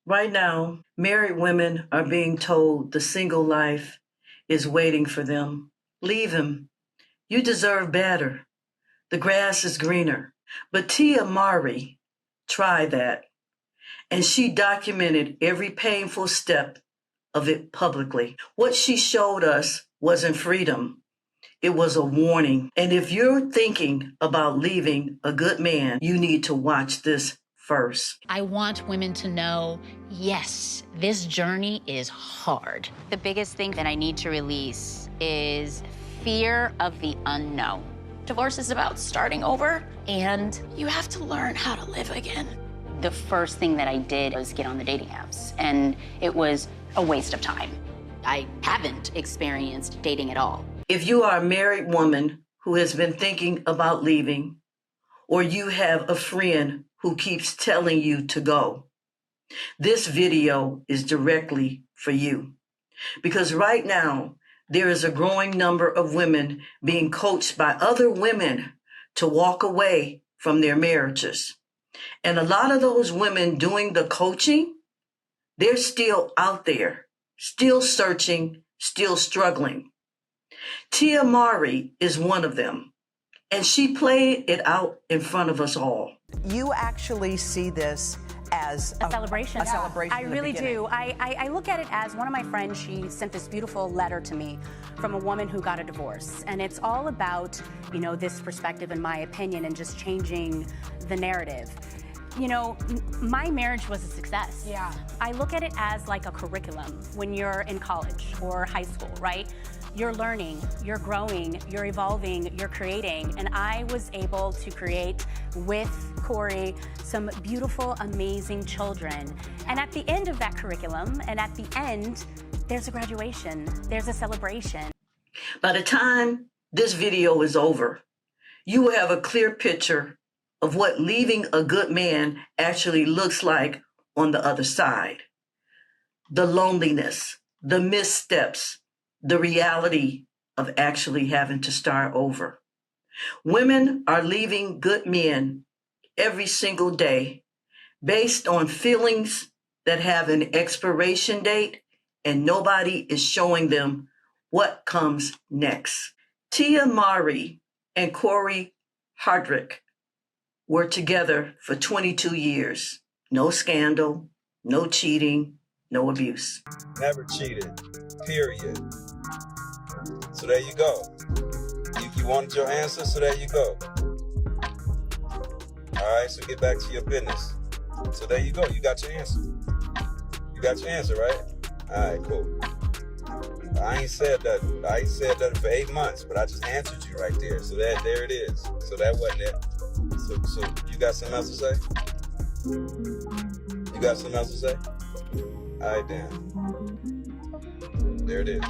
Right now, married women are being told the single life is waiting for them. Leave him. You deserve better. The grass is greener. But Tia Mowry tried that, and she documented every painful step of it publicly. What she showed us wasn't freedom. It was a warning. And if you're thinking about leaving a good man, you need to watch this first. I want women to know, yes, this journey is hard. The biggest thing that I need to release is fear of the unknown. Divorce is about starting over, and you have to learn how to live again. The first thing that I did was get on the dating apps, and it was a waste of time. I haven't experienced dating at all. If you are a married woman who has been thinking about leaving, or you have a friend who keeps telling you to go, this video is directly for you. Because right now, there is a growing number of women being coached by other women to walk away from their marriages. And a lot of those women doing the coaching, they're still out there, still searching, still struggling. Tia Mowry is one of them, and she played it out in front of us all. You actually see this as a celebration. A celebration. I really do. I look at it as one of my friends, she sent this beautiful letter to me from a woman who got a divorce. And it's all about, you know, this perspective, in my opinion, and just changing the narrative. You know, my marriage was a success. Yeah. I look at it as like a curriculum when you're in college or high school, right? You're learning, you're growing, you're evolving, you're creating. And I was able to create with Corey some beautiful, amazing children. And at the end of that curriculum, and at the end, there's a graduation, there's a celebration. By the time this video is over, you will have a clear picture of what leaving a good man actually looks like on the other side. The loneliness, the missteps, the reality of actually having to start over. Women are leaving good men every single day based on feelings that have an expiration date, and nobody is showing them what comes next. Tia Mowry and Corey Hardrick were together for 22 years. No scandal, no cheating, no abuse. Never cheated, period. So there you go. You wanted your answer, so there you go. All right, so get back to your business. So there you go, you got your answer. You got your answer, right? All right, cool. I ain't said that for 8 months, but I just answered you right there. So there it is. So that wasn't it. So you got something else to say? You got something else to say? All right, then. There it is.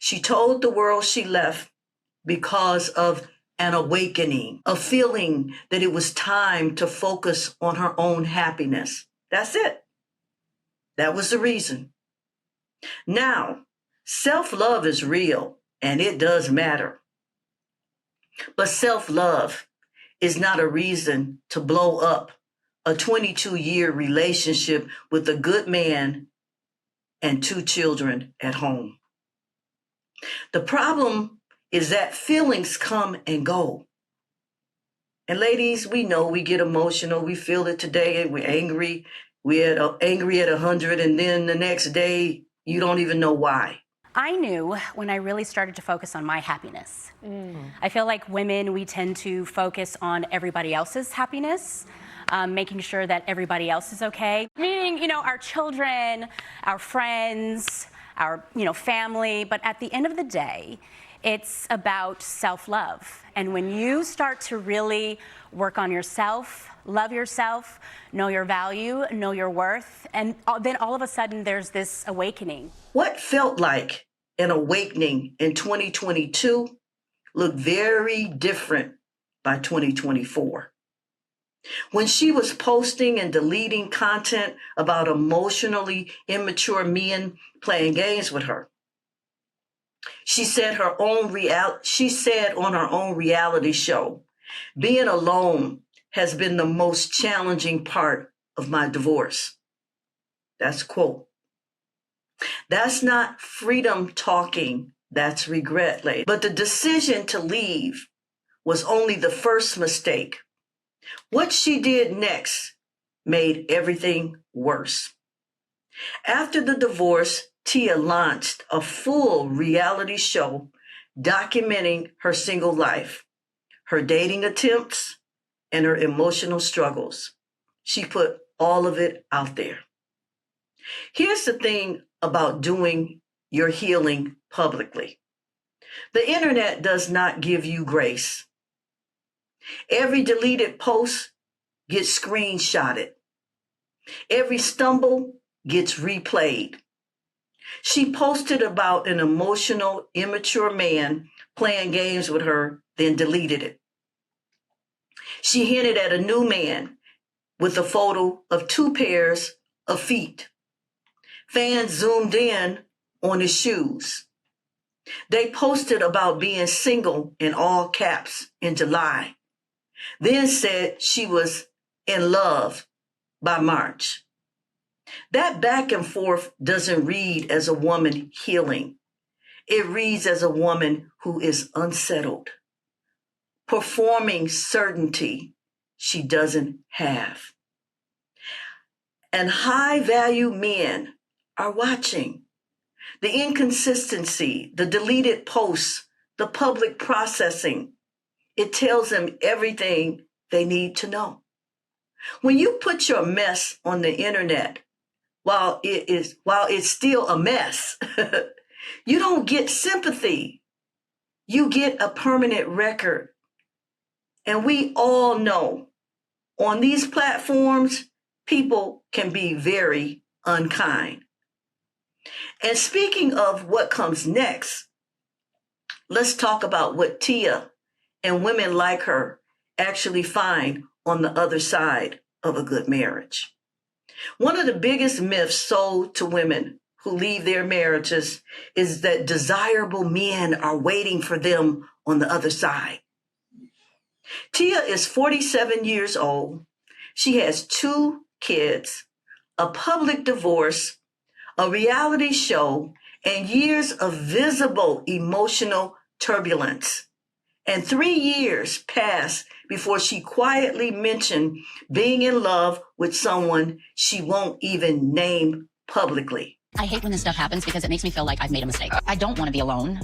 She told the world she left because of an awakening, a feeling that it was time to focus on her own happiness. That's it. That was the reason. Now, self-love is real, and it does matter. But self-love is not a reason to blow up a 22-year relationship with a good man and 2 children at home. The problem is that feelings come and go. And ladies, we know we get emotional. We feel it today. We're angry. We're angry at 100, and then the next day, you don't even know why. I knew when I really started to focus on my happiness. I feel like women, we tend to focus on everybody else's happiness, making sure that everybody else is okay. Meaning, you know, our children, our friends, our, family. But at the end of the day, it's about self-love. And when you start to really work on yourself, love yourself, know your value, know your worth, and then all of a sudden there's this awakening. What felt like an awakening in 2022 looked very different by 2024. When she was posting and deleting content about emotionally immature men playing games with her, she said on her own reality show, being alone has been the most challenging part of my divorce. That's quote. That's not freedom talking. That's regret, lady. But the decision to leave was only the first mistake. What she did next made everything worse. After the divorce, Tia launched a full reality show documenting her single life, her dating attempts, and her emotional struggles. She put all of it out there. Here's the thing about doing your healing publicly. The internet does not give you grace. Every deleted post gets screenshotted. Every stumble gets replayed. She posted about an emotional, immature man playing games with her, then deleted it. She hinted at a new man with a photo of 2 pairs of feet. Fans zoomed in on his shoes. They posted about being single in all caps in July, then said she was in love by March. That back and forth doesn't read as a woman healing. It reads as a woman who is unsettled, performing certainty she doesn't have. And high-value men are watching. The inconsistency, the deleted posts, the public processing, it tells them everything they need to know. When you put your mess on the internet, while it's still a mess, you don't get sympathy. You get a permanent record. And we all know on these platforms, people can be very unkind. And speaking of what comes next, let's talk about what Tia and women like her actually find on the other side of a good marriage. One of the biggest myths sold to women who leave their marriages is that desirable men are waiting for them on the other side. Tia is 47 years old. She has 2 kids, a public divorce, a reality show, and years of visible emotional turbulence. And 3 years passed before she quietly mentioned being in love with someone she won't even name publicly. I hate when this stuff happens because it makes me feel like I've made a mistake. I don't want to be alone,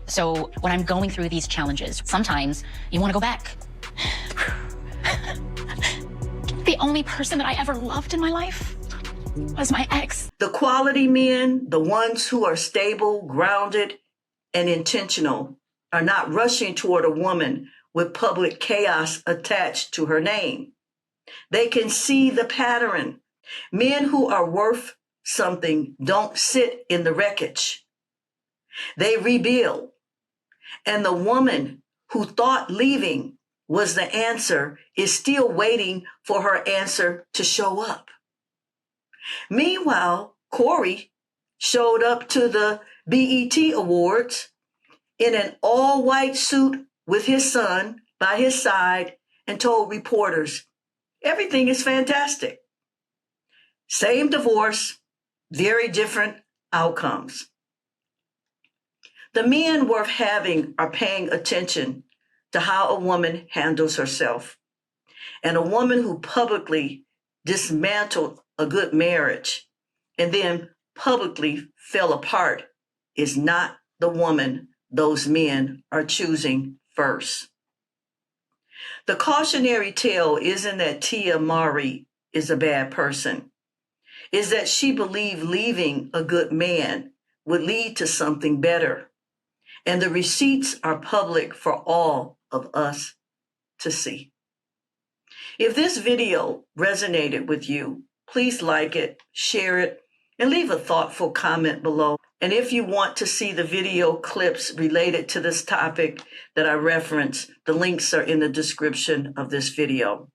So when I'm going through these challenges, sometimes you want to go back. The only person that I ever loved in my life was my ex. The quality men, the ones who are stable, grounded, and intentional, are not rushing toward a woman with public chaos attached to her name. They can see the pattern. Men who are worth something don't sit in the wreckage. They rebuild. And the woman who thought leaving was the answer is still waiting for her answer to show up. Meanwhile, Corey showed up to the BET Awards in an all-white suit with his son by his side and told reporters, everything is fantastic. Same divorce, very different outcomes. The men worth having are paying attention to how a woman handles herself. And a woman who publicly dismantled a good marriage and then publicly fell apart is not the woman those men are choosing first. The cautionary tale isn't that Tia Mowry is a bad person. It's that she believed leaving a good man would lead to something better. And the receipts are public for all of us to see. If this video resonated with you, please like it, share it, and leave a thoughtful comment below. And if you want to see the video clips related to this topic that I referenced, the links are in the description of this video.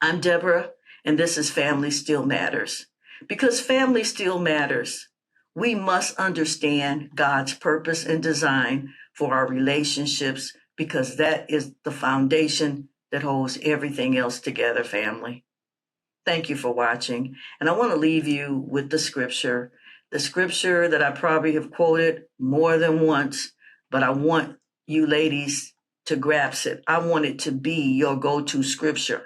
I'm Deborah, and this is Family Still Matters. Because family still matters, we must understand God's purpose and design for our relationships, because that is the foundation that holds everything else together, family. Thank you for watching. And I want to leave you with the scripture that I probably have quoted more than once, but I want you ladies to grasp it. I want it to be your go-to scripture.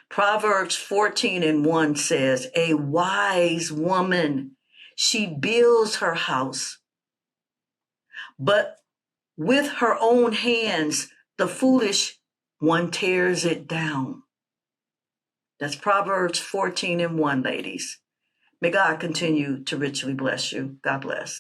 Proverbs 14:1 says, a wise woman, she builds her house, but with her own hands, the foolish one tears it down. That's Proverbs 14:1, ladies. May God continue to richly bless you. God bless.